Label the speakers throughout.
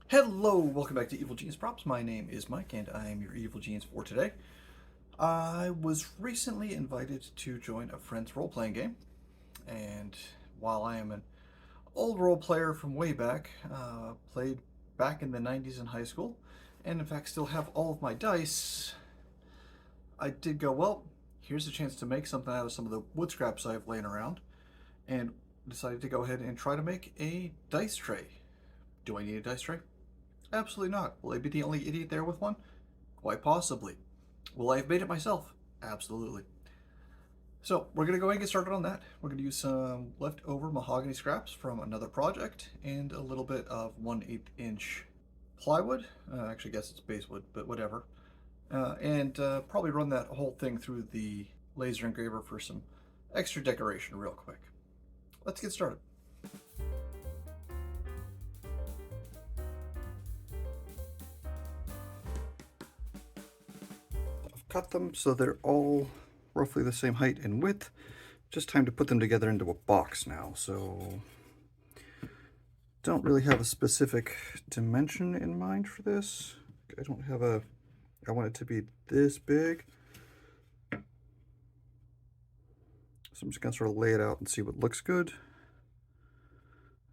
Speaker 1: Hello, welcome back to Evil Genius Props. My name is Mike, and I am your Evil Genius for today. I was recently invited to join a friend's role-playing game, and while I am an old role player from way back, played back in the 90s in high school, and in fact still have all of my dice, I did go, well, here's a chance to make something out of some of the wood scraps I have laying around, and decided to go ahead and try to make a dice tray. Do I need a dice tray? Absolutely not. Will I be the only idiot there with one? Quite possibly. Will I have made it myself? Absolutely. So we're going to go ahead and get started on that. We're going to use some leftover mahogany scraps from another project and a little bit of 1/8 inch plywood. Actually, I guess it's basswood, but whatever. And probably run that whole thing through the laser engraver for some extra decoration real quick. Let's get started. Cut them so they're all roughly the same height and width. Just time to put them together into a box now. So don't really have a specific dimension in mind for this. I want it to be this big. So I'm just gonna sort of lay it out and see what looks good.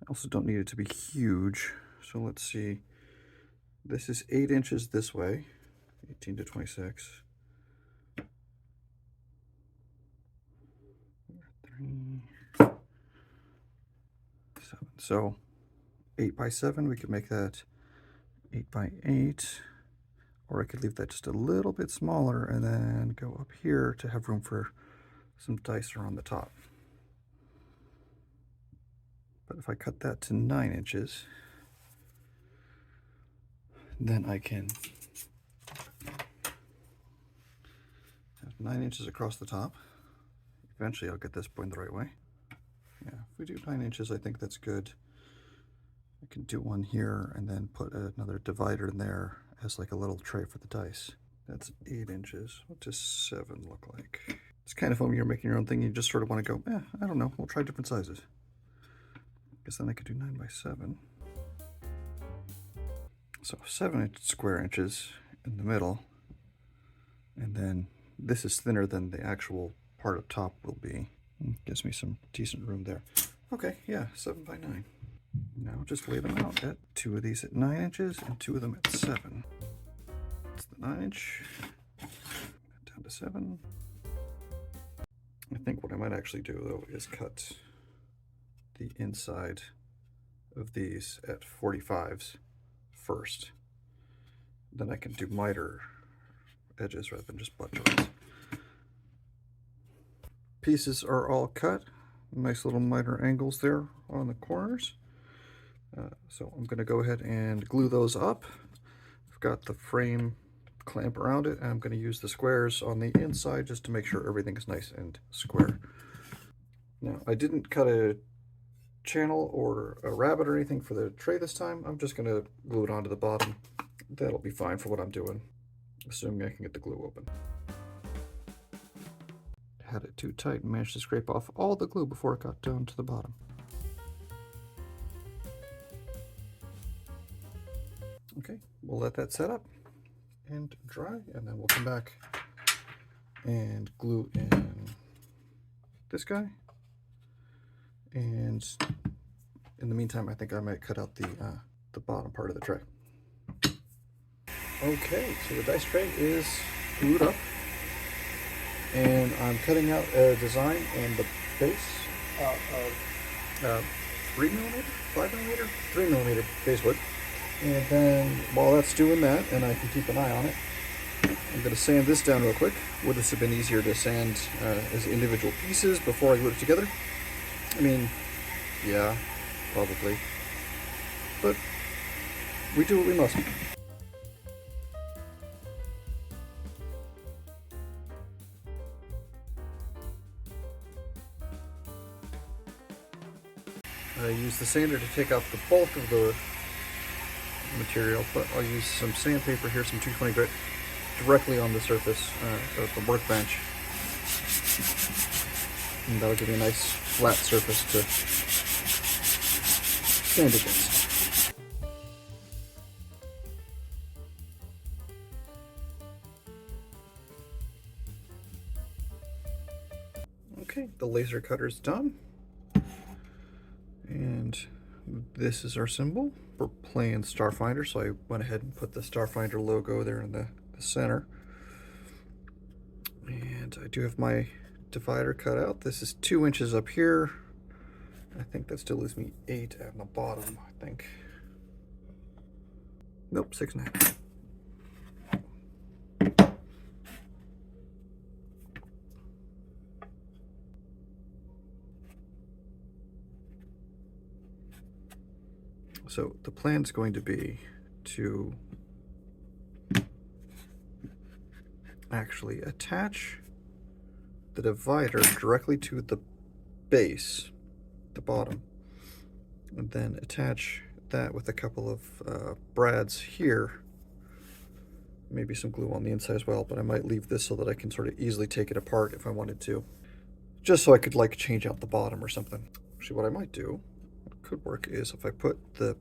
Speaker 1: I also don't need it to be huge. So let's see. This is 8 inches this way, 18 to 26. 7. So 8 by 7, we could make that 8 by 8, or I could leave that just a little bit smaller and then go up here to have room for some dice around the top. But if I cut that to 9 inches, then I can have 9 inches across the top. Eventually I'll get this point the right way. Yeah, if we do 9 inches, I think that's good. I can do one here and then put another divider in there as like a little tray for the dice. That's 8 inches. What does 7 look like? It's kind of fun when you're making your own thing. You just sort of want to go, I don't know, we'll try different sizes. Because then I could do 9 by 7. So 7 square inches in the middle. And then this is thinner than the actual part up top will be. Gives me some decent room there. Okay, yeah, 7 by 9. Now just lay them out at 2 of these at 9 inches and 2 of them at 7. That's the 9 inch. Down to 7. I think what I might actually do though is cut the inside of these at 45s first. Then I can do miter edges rather than just butt joints. Pieces are all cut. Nice little miter angles there on the corners. So I'm going to go ahead and glue those up. I've got the frame clamp around it, and I'm going to use the squares on the inside just to make sure everything is nice and square. Now, I didn't cut a channel or a rabbet or anything for the tray this time. I'm just going to glue it onto the bottom. That'll be fine for what I'm doing, assuming I can get the glue open. Had it too tight and managed to scrape off all the glue before it got down to the bottom. Okay, we'll let that set up and dry, and then we'll come back and glue in this guy. And in the meantime, I think I might cut out the bottom part of the tray. Okay, so the dice tray is glued up, and I'm cutting out a design in the base of 3mm, 5mm, 3mm basswood. And then while that's doing that, and I can keep an eye on it, I'm going to sand this down real quick. Would this have been easier to sand as individual pieces before I glued it together? I mean, yeah, probably. But we do what we must. I use the sander to take off the bulk of the material, but I'll use some sandpaper here, some 220 grit, directly on the surface of the workbench. And that'll give you a nice flat surface to sand against. laser cutter's done. And this is our symbol. We're playing Starfinder, so I went ahead and put the Starfinder logo there in the center. And I do have my divider cut out. This is 2 inches up here. I think that still leaves me 8 at the bottom, I think. Nope, 6.5. So the plan is going to be to actually attach the divider directly to the base, the bottom, and then attach that with a couple of brads here, maybe some glue on the inside as well, but I might leave this so that I can sort of easily take it apart if I wanted to, just so I could like change out the bottom or something. Actually, what I might do, what could work, is if I put the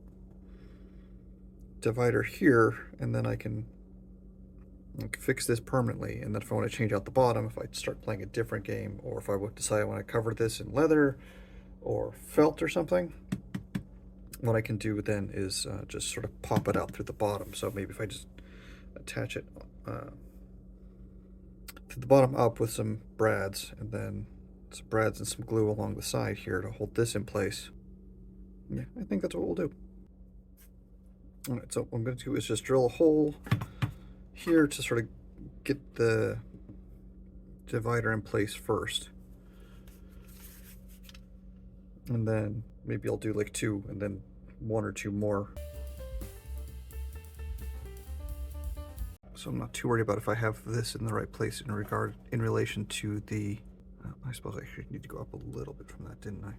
Speaker 1: divider here, and then I can fix this permanently, and then if I want to change out the bottom, if I start playing a different game, or if I would decide I want to cover this in leather or felt or something, what I can do then is just sort of pop it out through the bottom. So maybe if I just attach it to the bottom up with some brads, and then some brads and some glue along the side here to hold this in place. Yeah, I think that's what we'll do. All right, so what I'm going to do is just drill a hole here to sort of get the divider in place first. And then maybe I'll do like 2 and then 1 or 2 more. So I'm not too worried about if I have this in the right place in relation to the, I suppose I should need to go up a little bit from that, didn't I?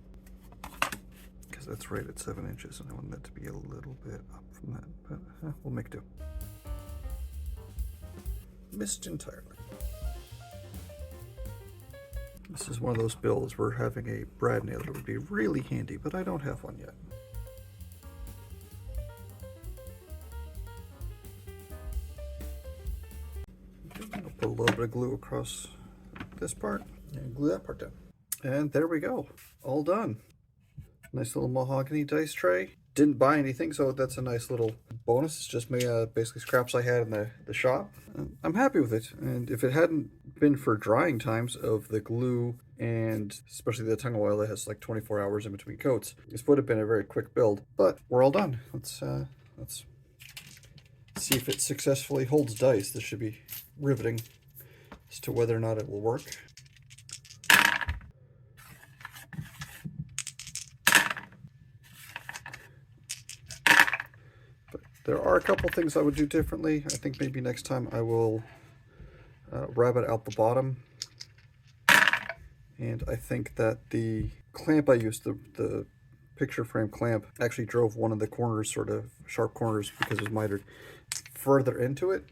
Speaker 1: Because that's right at 7 inches, and I want that to be a little bit up from that, but we'll make do. Missed entirely. This is one of those builds where having a brad nailer would be really handy, but I don't have one yet. I'll put a little bit of glue across this part and glue that part down. And there we go, all done. Nice little mahogany dice tray. Didn't buy anything, so that's a nice little bonus. It's just basically scraps I had in the shop. I'm happy with it, and if it hadn't been for drying times of the glue, and especially the tung oil that has like 24 hours in between coats, this would have been a very quick build. But we're all done. Let's see if it successfully holds dice. This should be riveting as to whether or not it will work. There are a couple things I would do differently. I think maybe next time I will rabbet out the bottom. And I think that the clamp I used, the picture frame clamp, actually drove one of the corners, sort of sharp corners, because it was mitered further into it.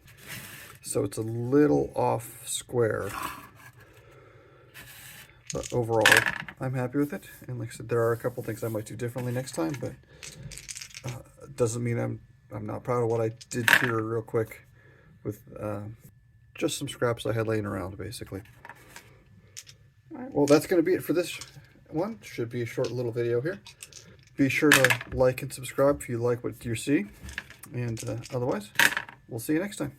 Speaker 1: So it's a little off square. But overall, I'm happy with it. And like I said, there are a couple things I might do differently next time, but it doesn't mean I'm not proud of what I did here real quick with just some scraps I had laying around, basically. All right, well, that's going to be it for this one. Should be a short little video here. Be sure to like and subscribe if you like what you see. And otherwise, we'll see you next time.